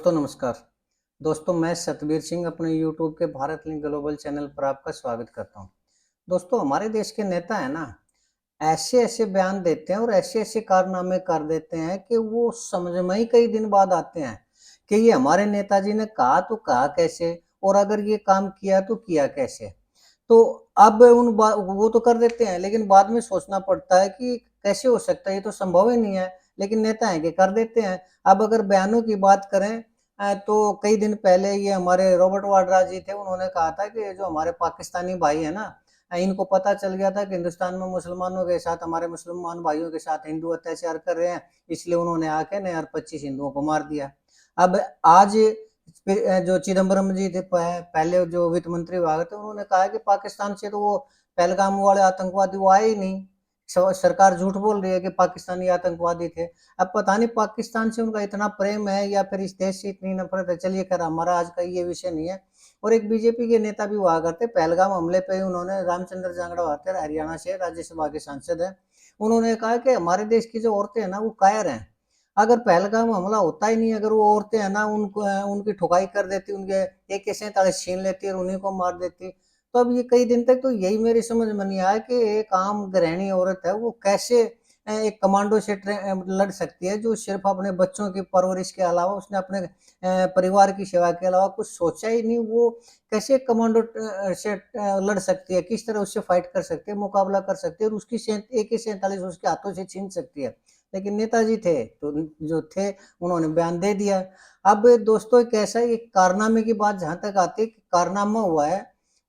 दोस्तों नमस्कार। दोस्तों मैं सतबीर सिंह अपने यूट्यूब के भारत लिंक ग्लोबल चैनल पर आपका स्वागत करता हूं। दोस्तों हमारे देश के नेता है ना, ऐसे-ऐसे बयान देते हैं और ऐसे-ऐसे कारनामे कर देते हैं कि वो समझ में ही कई दिन बाद आते हैं कि ये हमारे नेताजी ने कहा तो कहा कैसे और अगर ये काम किया तो किया कैसे। तो अब वो तो कर देते हैं लेकिन बाद में सोचना पड़ता है कि कैसे हो सकता है, ये तो संभव ही नहीं है, लेकिन नेता हैं कि कर देते हैं। अब अगर बयानों की बात करें तो कई दिन पहले ये हमारे रॉबर्ट वाड्रा जी थे, उन्होंने कहा था कि जो हमारे पाकिस्तानी भाई है ना, इनको पता चल गया था कि हिंदुस्तान में मुसलमानों के साथ, हमारे मुसलमान भाइयों के साथ हिंदू अत्याचार कर रहे हैं, इसलिए उन्होंने आके ना यार 25 हिंदुओं को मार दिया। अब आज जो चिदम्बरम जी थे, पहले जो वित्त मंत्री हुआ थे, उन्होंने कहा कि पाकिस्तान से तो वो पहलगाम वाले आतंकवादी वो आए ही नहीं। सरकार झूठ बोल रही है कि पाकिस्तानी आतंकवादी थे। अब पता नहीं पाकिस्तान से उनका इतना प्रेम है या फिर इस देश से इतनी नफरत है। चलिए खैर हमारा आज का ये विषय नहीं है। और एक बीजेपी के नेता भी हुआ करते, पहलगाम हमले पे उन्होंने, रामचंद्र जांगड़ा होते हैं, हरियाणा से राज्यसभा के सांसद है, उन्होंने कहा कि हमारे देश की जो औरतें हैं ना वो कायर हैं। अगर पहलगाम हमला होता ही नहीं, अगर वो औरतें हैं ना उनको उनकी ठुकाई कर देती, उनके AK-47 छीन लेती और उन्हीं को मार देती, तो अब ये कई दिन तक तो यही मेरी समझ में नहीं आया कि एक आम गृहिणी औरत है वो कैसे एक कमांडो से लड़ सकती है, जो सिर्फ अपने बच्चों की परवरिश के अलावा उसने अपने परिवार की सेवा के अलावा कुछ सोचा ही नहीं। वो कैसे कमांडो से लड़ सकती है, किस तरह उससे फाइट कर सकती है, मुकाबला कर सकती है और उसकी AK-47 उसके हाथों से छीन सकती है। लेकिन नेताजी थे तो जो थे उन्होंने बयान दे दिया। अब दोस्तों एक ऐसा एक कारनामे की बात जहाँ तक आती है कि कारनामा हुआ है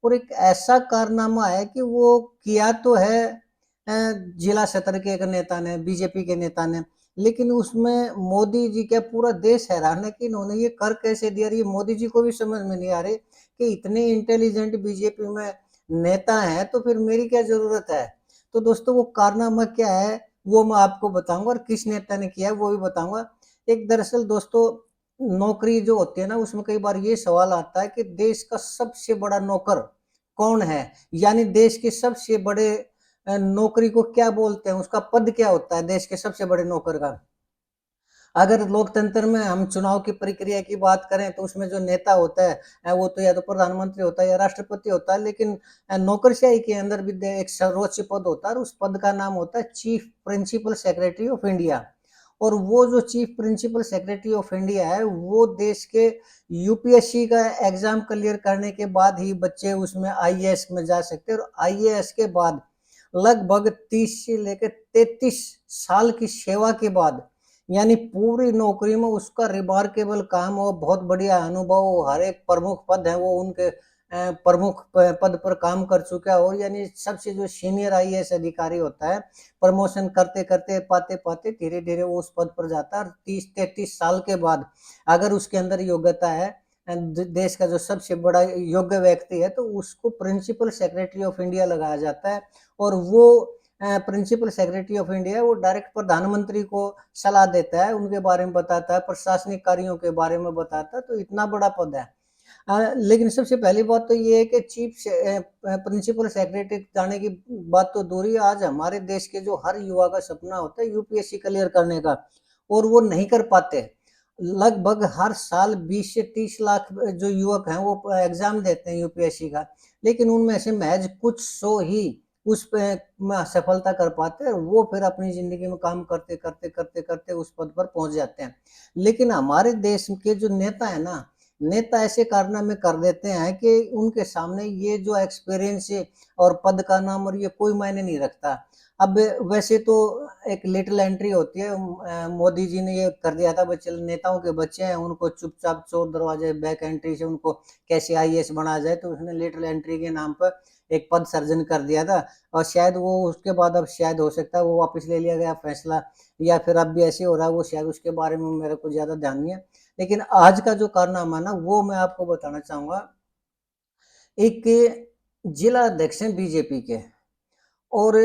और एक ऐसा कारनामा है कि वो किया तो है जिला सत्र के एक नेता ने, बीजेपी के नेता ने, लेकिन उसमें मोदी जी का पूरा देश हैरान है कि इन्होंने ये कर कैसे दिया। ये मोदी जी को भी समझ में नहीं आ रही कि इतने इंटेलिजेंट बीजेपी में नेता हैं तो फिर मेरी क्या जरूरत है। तो दोस्तों वो कारनामा क्या है वो मैं आपको बताऊंगा और किस नेता ने किया है वो भी बताऊंगा। एक दरअसल दोस्तों नौकरी जो होती है ना, उसमें कई बार ये सवाल आता है कि देश का सबसे बड़ा नौकर कौन है, यानी देश के सबसे बड़े नौकरी को क्या बोलते हैं, उसका पद क्या होता है देश के सबसे बड़े नौकर का। अगर लोकतंत्र में हम चुनाव की प्रक्रिया की बात करें तो उसमें जो नेता होता है वो तो या तो प्रधानमंत्री होता है या राष्ट्रपति होता है, लेकिन नौकरशाही के अंदर भी एक सर्वोच्च पद होता है और उस पद का नाम होता है chief principal secretary of India. और वो जो chief principal secretary of India है वो देश के यूपीएससी का एग्जाम क्लियर करने के बाद ही बच्चे उसमें आईएएस में जा सकते हैं और आईएएस के बाद लगभग 30 से लेकर 33 साल की सेवा के बाद, यानी पूरी नौकरी में उसका रिमार्केबल काम और बहुत बढ़िया अनुभव, हर एक प्रमुख पद है वो उनके प्रमुख पद पर काम कर चुका है और यानी सबसे जो सीनियर आईएएस अधिकारी होता है, प्रमोशन करते करते पाते पाते धीरे धीरे वो उस पद पर जाता है और 30-33 साल के बाद अगर उसके अंदर योग्यता है, देश का जो सबसे बड़ा योग्य व्यक्ति है, तो उसको प्रिंसिपल सेक्रेटरी ऑफ इंडिया लगाया जाता है। और वो प्रिंसिपल सेक्रेटरी ऑफ इंडिया वो डायरेक्ट प्रधानमंत्री को सलाह देता है, उनके बारे में बताता है, प्रशासनिक कार्यों के बारे में बताता है, तो इतना बड़ा पद है। लेकिन सबसे पहली बात तो ये है कि प्रिंसिपल सेक्रेटरी जाने की बात तो दूर ही, आज हमारे देश के जो हर युवा का सपना होता है यूपीएससी क्लियर करने का और वो नहीं कर पाते। लगभग हर साल 20 से 30 लाख जो युवक हैं वो एग्जाम देते हैं यूपीएससी का, लेकिन उनमें से महज कुछ 100 ही उस पे में सफलता कर पाते हैं और वो फिर अपनी जिंदगी में काम करते करते करते करते उस पद पर पहुंच जाते हैं। लेकिन हमारे देश के जो नेता है ना, नेता ऐसे कारनामे कर देते हैं कि उनके सामने ये जो एक्सपीरियंस और पद का नाम और ये कोई मायने नहीं रखता। अब वैसे तो एक लिटिल एंट्री होती है, मोदी जी ने ये कर दिया था, बच्चे नेताओं के बच्चे हैं उनको चुपचाप चोर दरवाजे बैक एंट्री से उनको कैसे आईएएस बनाया जाए, तो उसने लिटिल एंट्री के नाम पर एक पद सर्जन कर दिया था। और शायद वो उसके बाद, अब शायद हो सकता है वो वापस ले लिया गया फैसला या फिर अब भी ऐसे हो रहा है, वो शायद उसके बारे में मेरे को ज्यादा ध्यान नहीं है। लेकिन आज का जो कारनामा ना वो मैं आपको बताना चाहूंगा। एक जिला अध्यक्ष हैं बीजेपी के और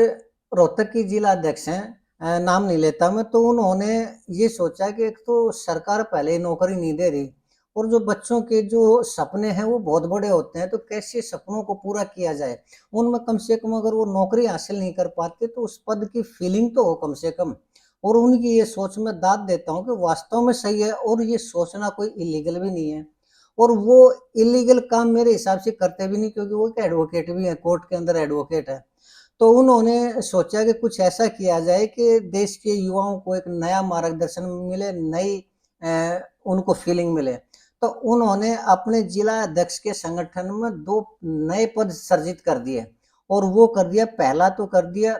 रोहतक की जिला अध्यक्ष हैं, नाम नहीं लेता मैं, तो उन्होंने ये सोचा कि एक तो सरकार पहले ही नौकरी नहीं दे रही और जो बच्चों के जो सपने हैं वो बहुत बड़े होते हैं, तो कैसे सपनों को पूरा किया जाए। उनमें कम से कम अगर वो नौकरी हासिल नहीं कर पाते तो उस पद की फीलिंग तो हो कम से कम। और उनकी ये सोच में दाद देता हूँ कि वास्तव में सही है, और ये सोचना कोई इलीगल भी नहीं है, और वो इलीगल काम मेरे हिसाब से करते भी नहीं, क्योंकि वो एक एडवोकेट भी है, कोर्ट के अंदर एडवोकेट है। तो उन्होंने सोचा कि कुछ ऐसा किया जाए कि देश के युवाओं को एक नया मार्गदर्शन मिले, नई उनको फीलिंग मिले। तो उन्होंने अपने जिला अध्यक्ष के संगठन में 2 नए पद सृजित कर दिए, और वो कर दिया, पहला तो कर दिया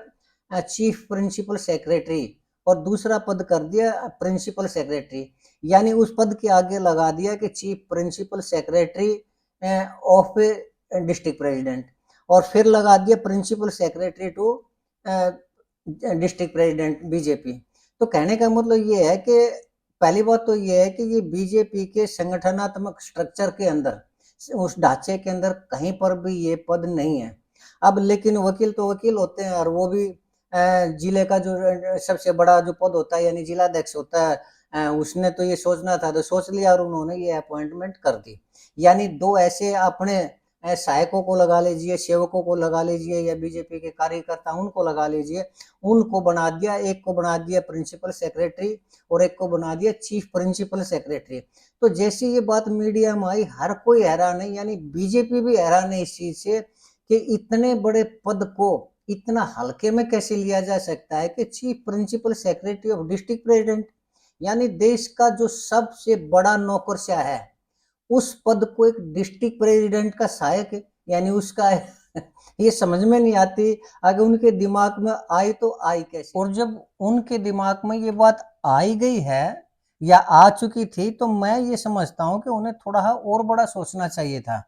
चीफ प्रिंसिपल सेक्रेटरी, और दूसरा पद कर दिया प्रिंसिपल सेक्रेटरी। यानी उस पद के आगे लगा दिया कि chief principal secretary of district president, और फिर लगा दिया principal secretary to district president BJP. तो कहने का मतलब ये है कि पहली बात तो ये है कि ये बीजेपी के संगठनात्मक स्ट्रक्चर के अंदर, उस ढांचे के अंदर कहीं पर भी ये पद नहीं है। अब लेकिन वकील तो वकील होते हैं, और वो भी जिले का जो सबसे बड़ा जो पद होता है यानी जिलाध्यक्ष होता है, उसने तो ये सोचना था तो सोच लिया, और उन्होंने ये अपॉइंटमेंट कर दी। यानी 2 ऐसे अपने सहायकों को लगा लीजिए, सेवकों को लगा लीजिए, या बीजेपी के कार्यकर्ता उनको लगा लीजिए, उनको बना दिया, एक को बना दिया प्रिंसिपल सेक्रेटरी और एक को बना दिया चीफ प्रिंसिपल सेक्रेटरी। तो जैसी ये बात मीडिया में आई, हर कोई हैरान है, यानी बीजेपी भी हैरान है इस चीज से कि इतने बड़े पद को इतना हल्के में कैसे लिया जा सकता है कि chief principal secretary of district president, यानी देश का जो सबसे बड़ा नौकरशाह है, उस पद को एक डिस्ट्रिक्ट प्रेसिडेंट का सहायक यानी उसका ये समझ में नहीं आती। अगर उनके दिमाग में आई तो आई कैसे, और जब उनके दिमाग में ये बात आई गई है या आ चुकी थी, तो मैं ये समझता हूँ कि उन्हें थोड़ा और बड़ा सोचना चाहिए था।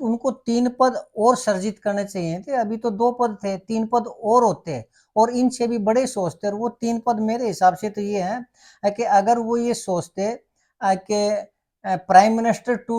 उनको 3 पद और सृजित करने चाहिए थे। अभी तो 2 पद थे, 3 पद और होते और इनसे भी बड़े सोचते। और वो 3 पद मेरे हिसाब से तो ये हैं कि अगर वो ये सोचते कि prime minister to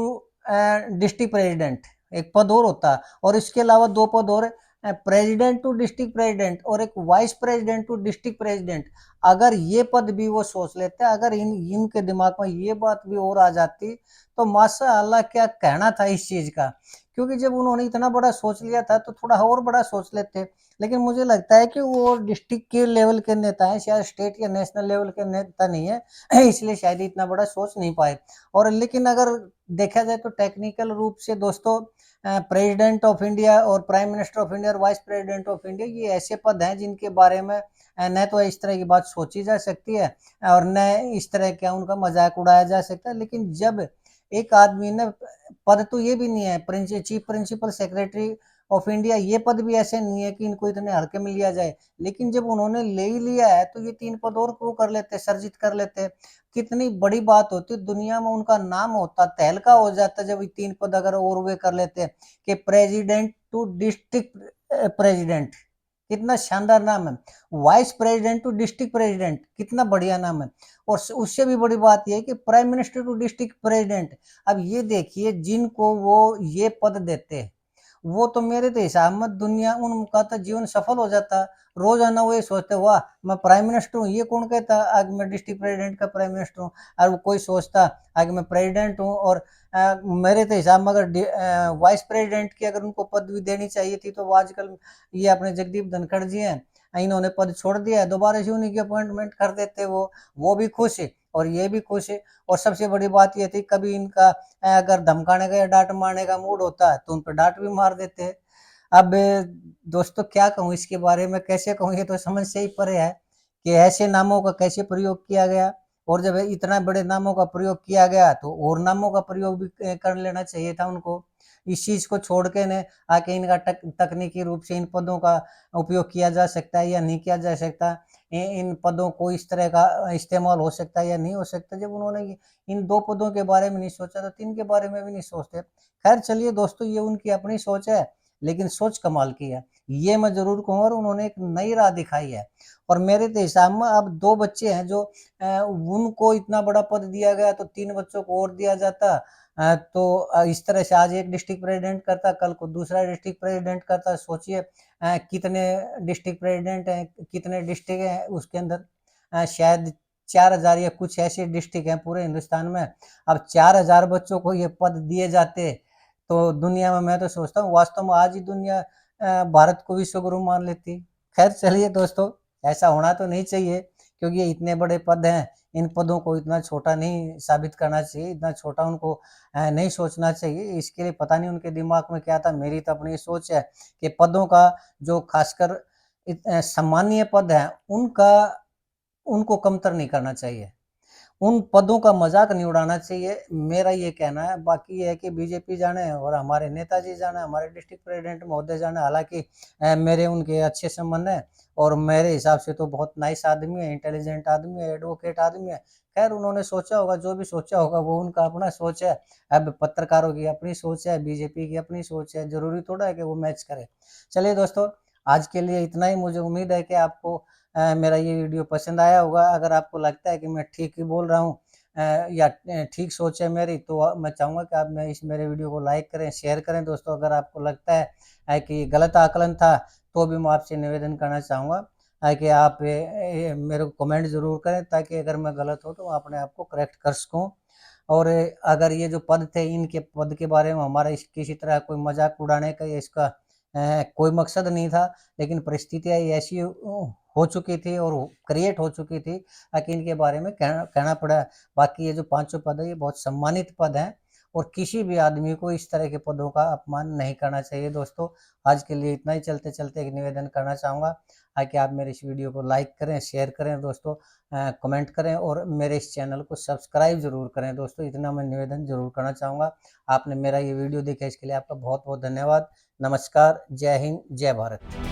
district president एक पद और होता, और इसके अलावा 2 पद और, प्रेसिडेंट टू डिस्ट्रिक्ट प्रेसिडेंट और एक vice president to district president. अगर ये पद भी वो सोच लेते, अगर इनके दिमाग में ये बात भी और आ जाती, तो माशाअल्लाह क्या कहना था इस चीज का। क्योंकि जब उन्होंने इतना बड़ा सोच लिया था तो थोड़ा और बड़ा सोच लेते। लेकिन मुझे लगता है कि वो डिस्ट्रिक्ट के लेवल के नेता हैं, शायद स्टेट या नेशनल लेवल के नेता नहीं है, इसलिए शायद इतना बड़ा सोच नहीं पाए। और लेकिन अगर देखा जाए तो टेक्निकल रूप से दोस्तों, प्रेसिडेंट ऑफ इंडिया और प्राइम मिनिस्टर ऑफ इंडिया और वाइस प्रेसिडेंट ऑफ इंडिया ये ऐसे पद हैं जिनके बारे में न तो इस तरह की बात सोची जा सकती है और न इस तरह का उनका मजाक उड़ाया जा सकता है। लेकिन जब एक आदमी ने, पद तो ये भी नहीं है chief principal secretary of India, ये पद भी ऐसे नहीं है कि इनको इतने हल्के में लिया जाए। लेकिन जब उन्होंने ले ही लिया है तो ये 3 पद और वो कर लेते, सर्जित कर लेते। कितनी बड़ी बात होती, दुनिया में उनका नाम होता, तहलका हो जाता जब ये 3 पद अगर और वे कर लेते कि प्रेसिडेंट टू डिस्ट्रिक्ट प्रेसिडेंट, कितना शानदार नाम है। Vice president to district president, कितना बढ़िया नाम है। और उससे भी बड़ी बात यह है कि prime minister to district president. अब ये देखिए, जिनको वो ये पद देते, वो तो मेरे तो हिसाब में दुनिया उनका तो जीवन सफल हो जाता। रोजाना वो ये सोचते, वाह मैं प्राइम मिनिस्टर हूँ, ये कौन कहता आगे मैं डिस्ट्रिक्ट प्रेसिडेंट का प्राइम मिनिस्टर हूँ। और वो कोई सोचता आगे मैं प्रेसिडेंट हूँ। और मेरे तो हिसाब में अगर वाइस प्रेसिडेंट की अगर उनको पदवी देनी चाहिए थी, तो वो आजकल ये अपने जगदीप धनखड़ जी हैं, इन्होंने पद छोड़ दिया है, दोबारा से उन्हीं की अपॉइंटमेंट कर देते। वो भी खुश है और ये भी खुश है। और सबसे बड़ी बात ये थी, कभी इनका अगर धमकाने का या डांट मारने का मूड होता है तो उन पर डांट भी मार देते हैं। अब दोस्तों क्या कहूँ इसके बारे में, कैसे कहूँ, ये तो समझ से ही परे है कि ऐसे नामों का कैसे प्रयोग किया गया। और जब इतना बड़े नामों का प्रयोग किया गया तो और नामों का प्रयोग भी कर लेना चाहिए था उनको। इस चीज को छोड़ के ने आके इनका तकनीकी रूप से इन पदों का उपयोग किया जा सकता है या नहीं किया जा सकता, इन पदों को इस तरह का इस्तेमाल हो सकता है या नहीं हो सकता। जब उन्होंने इन 2 पदों के बारे में नहीं सोचा तो 3 के बारे में भी नहीं सोचते। खैर चलिए दोस्तों, ये उनकी अपनी सोच है, लेकिन सोच कमाल की है, ये मैं जरूर कहूँ। और उन्होंने एक नई राह दिखाई है। और मेरे तो हिसाब में अब 2 बच्चे हैं जो उनको इतना बड़ा पद दिया गया, तो 3 बच्चों को और दिया जाता। तो इस तरह से आज एक डिस्ट्रिक्ट प्रेसिडेंट करता, कल को दूसरा डिस्ट्रिक्ट प्रेसिडेंट करता। सोचिए कितने डिस्ट्रिक्ट प्रेसिडेंट हैं, कितने डिस्ट्रिक्ट हैं उसके अंदर, शायद 4000 या कुछ ऐसे डिस्ट्रिक्ट हैं पूरे हिंदुस्तान में। अब 4000 बच्चों को ये पद दिए जाते तो दुनिया में, मैं तो सोचता हूँ वास्तव में आज ही दुनिया भारत को विश्व गुरु मान लेती। खैर चलिए दोस्तों, ऐसा होना तो नहीं चाहिए, क्योंकि ये इतने बड़े पद हैं, इन पदों को इतना छोटा नहीं साबित करना चाहिए, इतना छोटा उनको नहीं सोचना चाहिए। इसके लिए पता नहीं उनके दिमाग में क्या था। मेरी तो अपनी सोच है कि पदों का जो खासकर सम्मानीय पद है, उनको कमतर नहीं करना चाहिए। उन पदों का मज़ाक नहीं उड़ाना चाहिए, मेरा ये कहना है। बाकी ये है कि बीजेपी जाने और हमारे नेताजी जाने, हमारे डिस्ट्रिक्ट प्रेज़िडेंट महोदय जाने, हालाँकि मेरे उनके अच्छे संबंध हैं और मेरे हिसाब से तो बहुत नाइस आदमी है, इंटेलिजेंट आदमी है, एडवोकेट आदमी है। ख़ैर उन्होंने सोचा होगा, जो भी सोचा होगा वो उनका अपना सोच है। अब पत्रकारों की अपनी सोच है, बीजेपी की अपनी सोच है, ज़रूरी थोड़ा है कि वो मैच करे। चलिए दोस्तों, आज के लिए इतना ही। मुझे उम्मीद है कि आपको मेरा ये वीडियो पसंद आया होगा। अगर आपको लगता है कि मैं ठीक ही बोल रहा हूँ या ठीक सोच है मेरी, तो मैं चाहूँगा कि आप मेरे इस वीडियो को लाइक करें, शेयर करें दोस्तों। अगर आपको लगता है कि गलत आकलन था, तो भी मैं आपसे निवेदन करना चाहूँगा कि आप मेरे को कमेंट ज़रूर करें, ताकि अगर मैं गलत हूँ तो मैं अपने आप को करेक्ट कर सकूँ। और अगर ये जो पद थे, इनके पद के बारे में हमारा किसी तरह कोई मजाक उड़ाने का या इसका कोई मकसद नहीं था, लेकिन परिस्थितियाँ ही ऐसी हो चुकी थी और क्रिएट हो चुकी थी कि इनके बारे में कहना कहना पड़ा। बाकी ये जो पांचों पद है, ये बहुत सम्मानित पद हैं और किसी भी आदमी को इस तरह के पदों का अपमान नहीं करना चाहिए। दोस्तों, आज के लिए इतना ही। चलते चलते एक निवेदन करना चाहूँगा कि आप मेरे इस वीडियो को लाइक करें, शेयर करें दोस्तों, कमेंट करें और मेरे इस चैनल को सब्सक्राइब ज़रूर करें दोस्तों। इतना मैं निवेदन ज़रूर करना चाहूँगा। आपने मेरा ये वीडियो देखा, इसके लिए आपका बहुत बहुत धन्यवाद। नमस्कार, जय हिंद, जय भारत।